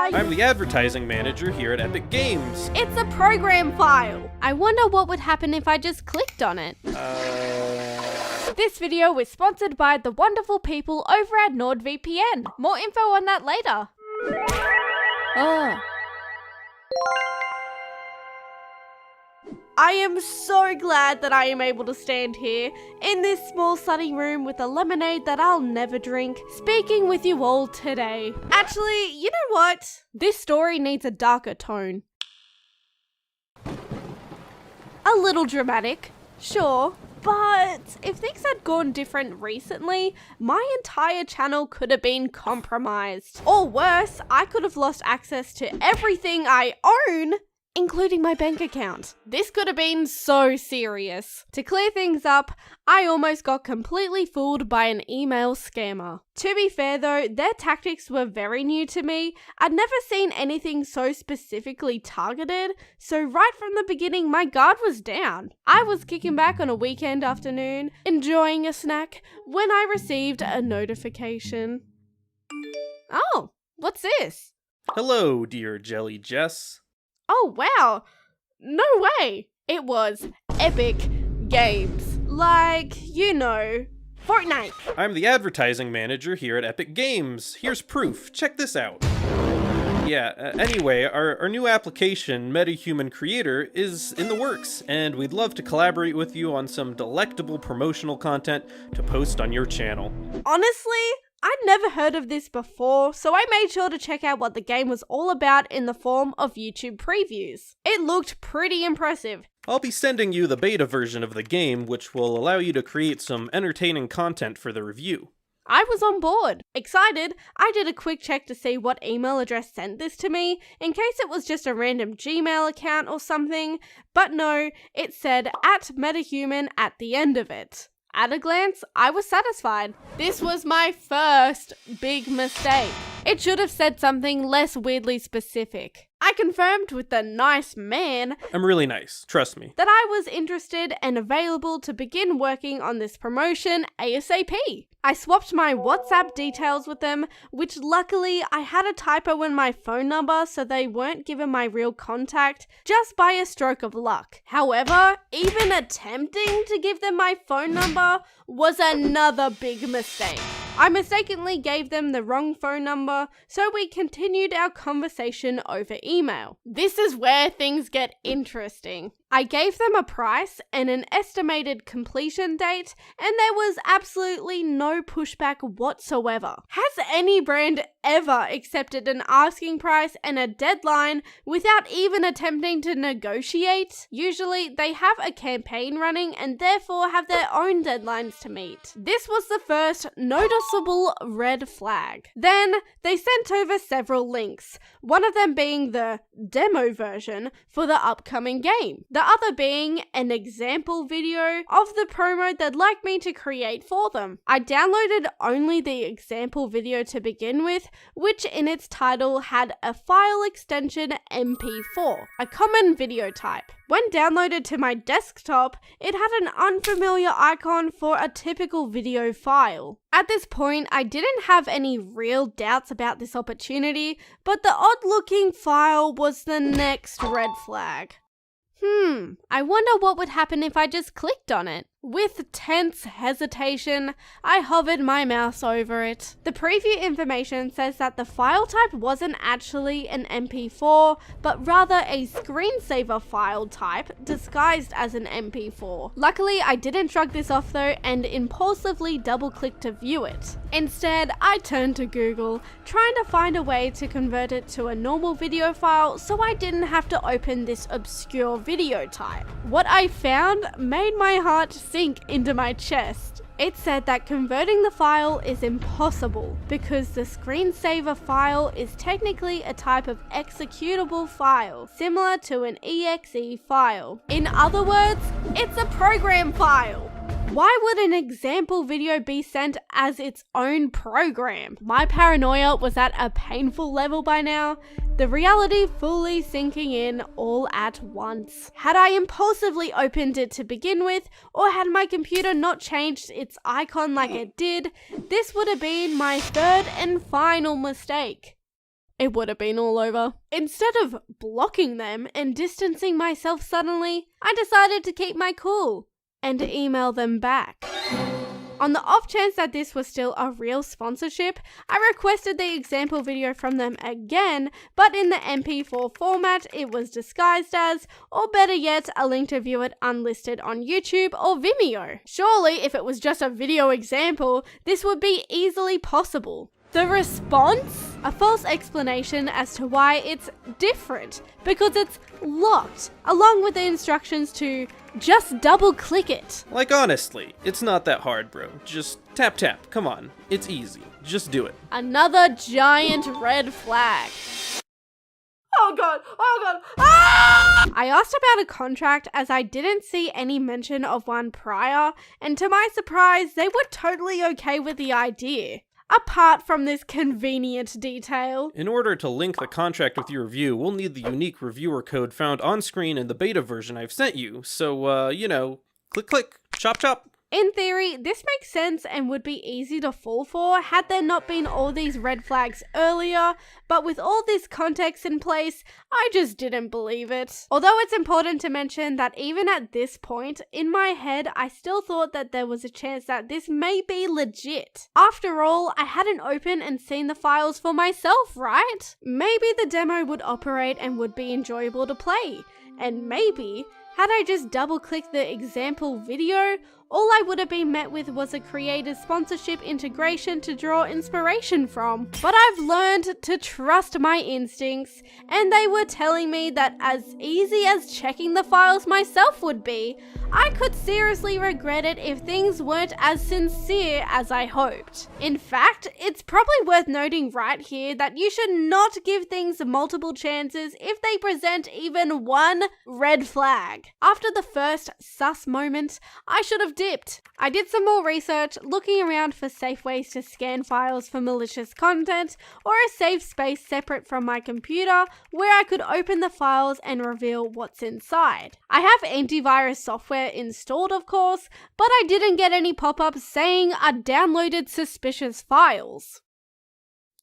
Hi! I'm the advertising manager here at Epic Games. It's a program file! I wonder what would happen if I just clicked on it. This video is sponsored by the wonderful people over at NordVPN. More info on that later. Oh. I am so glad that I am able to stand here in this small sunny room with a lemonade that I'll never drink, speaking with you all today. Actually, you know what? This story needs a darker tone. A little dramatic, sure, but if things had gone different recently, my entire channel could have been compromised. Or worse, I could have lost access to everything I own, including my bank account. This could have been so serious. To clear things up, I almost got completely fooled by an email scammer. To be fair though, their tactics were very new to me. I'd never seen anything so specifically targeted, so right from the beginning my guard was down. I was kicking back on a weekend afternoon, enjoying a snack, when I received a notification. Oh, what's this? Hello, dear Jelly Jess. Oh wow, no way! It was Epic Games. Like, you know, Fortnite. I'm the advertising manager here at Epic Games. Here's proof. Check this out. Anyway, our new application, MetaHuman Creator, is in the works, and we'd love to collaborate with you on some delectable promotional content to post on your channel. Honestly, I'd never heard of this before, so I made sure to check out what the game was all about in the form of YouTube previews. It looked pretty impressive. I'll be sending you the beta version of the game, which will allow you to create some entertaining content for the review. I was on board. Excited, I did a quick check to see what email address sent this to me, in case it was just a random Gmail account or something, but no, it said @MetaHuman at the end of it. At a glance, I was satisfied. This was my first big mistake. It should have said something less weirdly specific. I confirmed with the nice man I'm really nice, trust me. that I was interested and available to begin working on this promotion ASAP. I swapped my WhatsApp details with them, which luckily I had a typo in my phone number so they weren't given my real contact just by a stroke of luck. However, even attempting to give them my phone number was another big mistake. I mistakenly gave them the wrong phone number, so we continued our conversation over email. This is where things get interesting. I gave them a price and an estimated completion date, and there was absolutely no pushback whatsoever. Has any brand ever accepted an asking price and a deadline without even attempting to negotiate? Usually they have a campaign running and therefore have their own deadlines to meet. This was the first noticeable red flag. Then they sent over several links, one of them being the demo version for the upcoming game. The other being an example video of the promo they'd like me to create for them. I downloaded only the example video to begin with, which in its title had a file extension MP4, a common video type. When downloaded to my desktop, it had an unfamiliar icon for a typical video file. At this point, I didn't have any real doubts about this opportunity, but the odd-looking file was the next red flag. I wonder what would happen if I just clicked on it. With tense hesitation, I hovered my mouse over it. The preview information says that the file type wasn't actually an MP4, but rather a screensaver file type disguised as an MP4. Luckily, I didn't shrug this off though and impulsively double-clicked to view it. Instead, I turned to Google, trying to find a way to convert it to a normal video file so I didn't have to open this obscure video type. What I found made my heart sink into my chest. It said that converting the file is impossible because the screensaver file is technically a type of executable file, similar to an exe file. In other words, it's a program file. Why would an example video be sent as its own program? My paranoia was at a painful level by now, the reality fully sinking in all at once. Had I impulsively opened it to begin with, or had my computer not changed its icon like it did, this would have been my third and final mistake. it would have been all over. Instead of blocking them and distancing myself suddenly, I decided to keep my cool and email them back. On the off chance that this was still a real sponsorship, I requested the example video from them again, but in the MP4 format it was disguised as, or better yet, a link to view it unlisted on YouTube or Vimeo. Surely, if it was just a video example, this would be easily possible. The response? A false explanation as to why it's different, because it's locked, along with the instructions to just double click it. Like honestly, it's not that hard, bro. Just tap tap, come on. It's easy. Just do it. Another giant red flag. Oh god, oh god, ah! I asked about a contract as I didn't see any mention of one prior, and to my surprise, they were totally okay with the idea. Apart from this convenient detail. In order to link the contract with your review, we'll need the unique reviewer code found on screen in the beta version I've sent you. So, click click, chop chop. In theory, this makes sense and would be easy to fall for had there not been all these red flags earlier, but with all this context in place, I just didn't believe it. Although it's important to mention that even at this point, in my head, I still thought that there was a chance that this may be legit. After all, I hadn't opened and seen the files for myself, right? Maybe the demo would operate and would be enjoyable to play, and maybe, had I just double-clicked the example video, all I would have been met with was a creator's sponsorship integration to draw inspiration from. But I've learned to trust my instincts, and they were telling me that as easy as checking the files myself would be, I could seriously regret it if things weren't as sincere as I hoped. In fact, it's probably worth noting right here that you should not give things multiple chances if they present even one red flag. After the first sus moment, I should have dipped. I did some more research, looking around for safe ways to scan files for malicious content, or a safe space separate from my computer where I could open the files and reveal what's inside. I have antivirus software installed, of course, but I didn't get any pop-ups saying I downloaded suspicious files.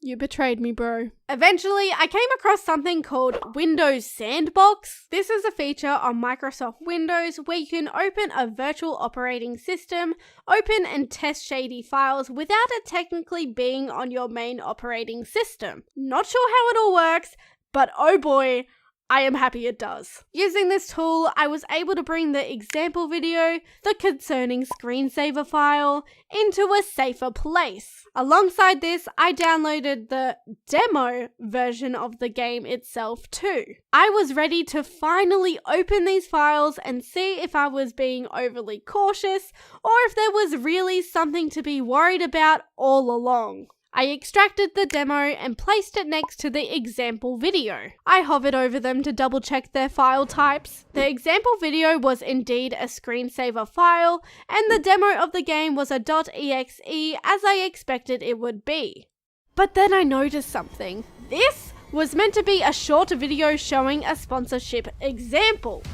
You betrayed me, bro. Eventually, I came across something called Windows Sandbox. This is a feature on Microsoft Windows where you can open a virtual operating system, open and test shady files without it technically being on your main operating system. Not sure how it all works, but oh boy, I am happy it does. Using this tool, I was able to bring the example video, the concerning screensaver file, into a safer place. Alongside this, I downloaded the demo version of the game itself too. I was ready to finally open these files and see if I was being overly cautious or if there was really something to be worried about all along. I extracted the demo and placed it next to the example video. I hovered over them to double check their file types. The example video was indeed a screensaver file, and the demo of the game was a .exe as I expected it would be. But then I noticed something. This was meant to be a short video showing a sponsorship example.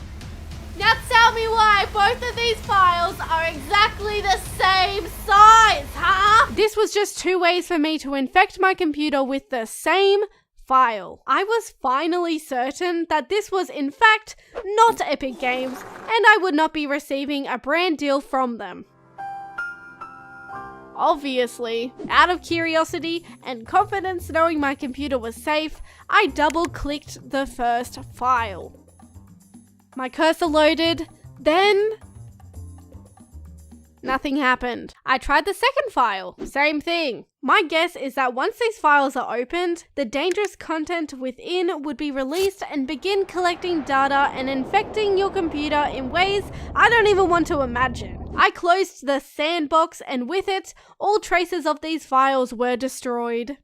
Now tell me why both of these files are exactly the same size, huh? This was just two ways for me to infect my computer with the same file. I was finally certain that this was in fact not Epic Games, and I would not be receiving a brand deal from them. Obviously, out of curiosity and confidence knowing my computer was safe, I double-clicked the first file. My cursor loaded, then nothing happened. I tried the second file, same thing. My guess is that once these files are opened, the dangerous content within would be released and begin collecting data and infecting your computer in ways I don't even want to imagine. I closed the sandbox and with it, all traces of these files were destroyed.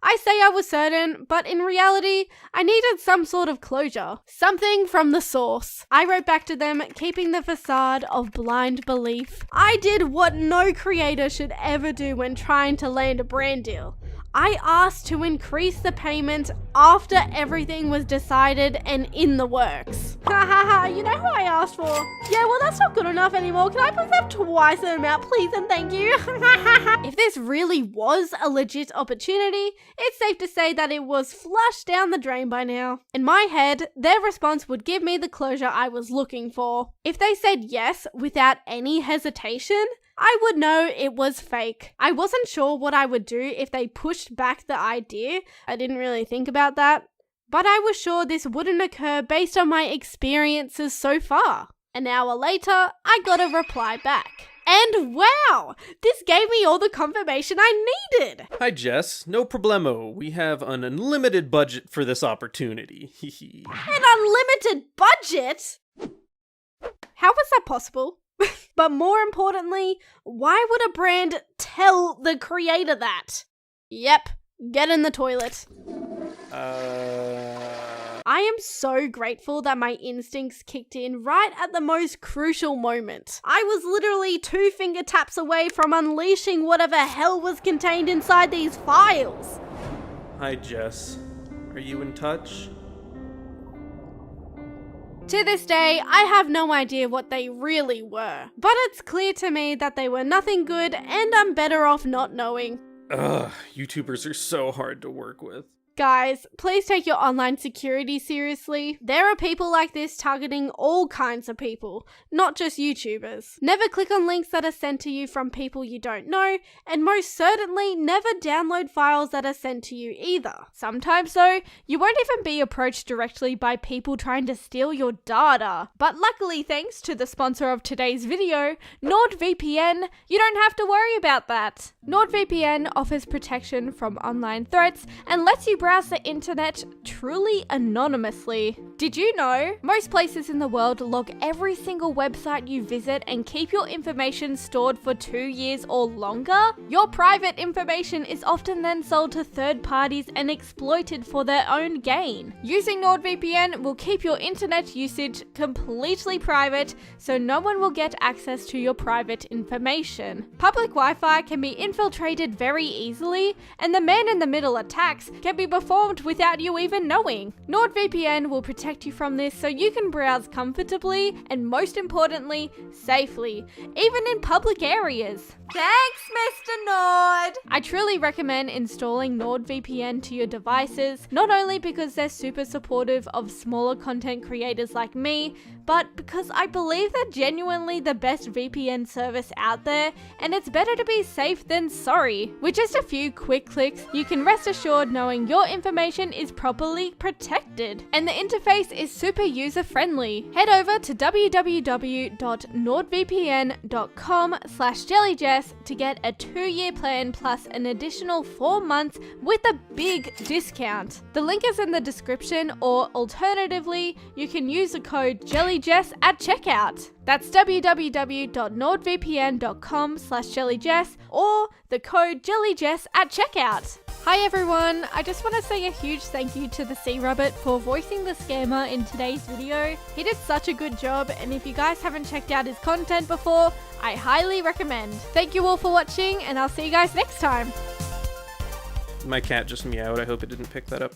I say I was certain, but in reality, I needed some sort of closure. Something from the source. I wrote back to them, keeping the facade of blind belief. I did what no creator should ever do when trying to land a brand deal. I asked to increase the payment after everything was decided and in the works. Hahaha, you know who I asked for? Yeah, well that's not good enough anymore. Can I please have twice the amount, please and thank you? If this really was a legit opportunity, it's safe to say that it was flushed down the drain by now. In my head, their response would give me the closure I was looking for. If they said yes without any hesitation, I would know it was fake. I wasn't sure what I would do if they pushed back the idea. I didn't really think about that. But I was sure this wouldn't occur based on my experiences so far. An hour later, I got a reply back. And wow, this gave me all the confirmation I needed. Hi Jess, no problemo. We have an unlimited budget for this opportunity. An unlimited budget? How was that possible? But more importantly, why would a brand tell the creator that? Yep, get in the toilet. I am so grateful that my instincts kicked in right at the most crucial moment. I was literally 2 finger taps away from unleashing whatever hell was contained inside these files. Hi Jess, are you in touch? To this day, I have no idea what they really were, but it's clear to me that they were nothing good and I'm better off not knowing. Ugh, YouTubers are so hard to work with. Guys, please take your online security seriously. There are people like this targeting all kinds of people, not just YouTubers. Never click on links that are sent to you from people you don't know, and most certainly never download files that are sent to you either. Sometimes though, you won't even be approached directly by people trying to steal your data. But luckily, thanks to the sponsor of today's video, NordVPN, you don't have to worry about that. NordVPN offers protection from online threats and lets you browse the internet truly anonymously. Did you know? Most places in the world log every single website you visit and keep your information stored for 2 years or longer. Your private information is often then sold to third parties and exploited for their own gain. Using NordVPN will keep your internet usage completely private, so no one will get access to your private information. Public Wi-Fi can be infiltrated very easily, and the man-in-the-middle attacks can be performed without you even knowing. NordVPN will protect you from this so you can browse comfortably and, most importantly, safely, even in public areas. Thanks, Mr. Nord! I truly recommend installing NordVPN to your devices, not only because they're super supportive of smaller content creators like me, but because I believe they're genuinely the best VPN service out there, and it's better to be safe than sorry. With just a few quick clicks, you can rest assured knowing your information is properly protected, and the interface is super user-friendly. Head over to www.nordvpn.com/jellyjess to get a 2-year plan plus an additional 4 months with a big discount. The link is in the description, or alternatively, you can use the code JELLYJESS at checkout. That's www.nordvpn.com/jellyjess or the code JELLYJESS at checkout. Hi everyone, I just want to say a huge thank you to the Sea Rabbit for voicing the scammer in today's video. He did such a good job, and if you guys haven't checked out his content before, I highly recommend. Thank you all for watching, and I'll see you guys next time. My cat just meowed, I hope it didn't pick that up.